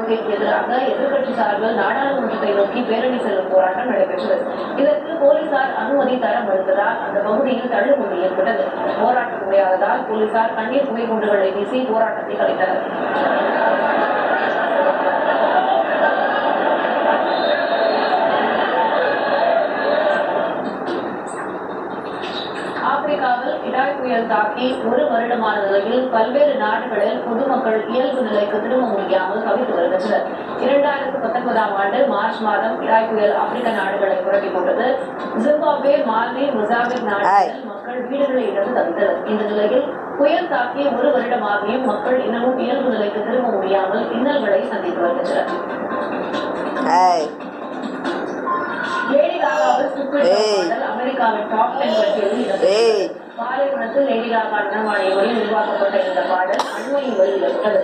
கொள்கைக்கு எதிராக எதிர்க்கட்சி சார்பில் நாடாளுமன்றத்தை நோக்கி பேரணி செல்லும் போராட்டம் நடைபெற்றது. இதற்கு போலீசார் அனுமதி தர மறுத்ததால் அந்த பகுதியில் தள்ளுமுள்ளு ஏற்பட்டது. போராட்டம் முடியாததால் போலீசார் கண்ணீர் புகை குண்டுகளை வீசி போராட்டத்தை கலைத்தனர். ஆப்பிரிக்காவில் இடாய் புயல் தாக்கி ஒரு வருடமான நிலையில் பல்வேறு நாடுகளில் பொதுமக்கள் இயல்பு நிலைக்கு திரும்ப முடியாமல் தவித்து வருகின்றனர். 2019ஆம் ஆண்டு மார்ச் மாதம் இடாய் புயல் ஆப்பிரிக்க நாடுகளை புரட்டி போட்டது. ஜிம்பாப்வே, மாலி, மொசாம்பிக் நாடுகளில் மக்கள் வீடுகளை இழந்து தவித்தனர். இந்த நிலையில் புயல் தாக்கி ஒரு வருடமாகியும் மக்கள் இன்னமும் இயல்பு நிலைக்கு திரும்ப முடியாமல் இன்னல்களை சந்தித்து வருகின்றனர். லேடி காகாவில் சுப்பிரமணியன் அமெரிக்காவின் டாப் 10 பட்டியலில் இடம்பெற்றது. பாலைவனத்தில் லேடி காகா நடனமாடிய உருவாக்கப்பட்ட இந்த பாடல் அண்மையில் வெளியிடப்பட்டது.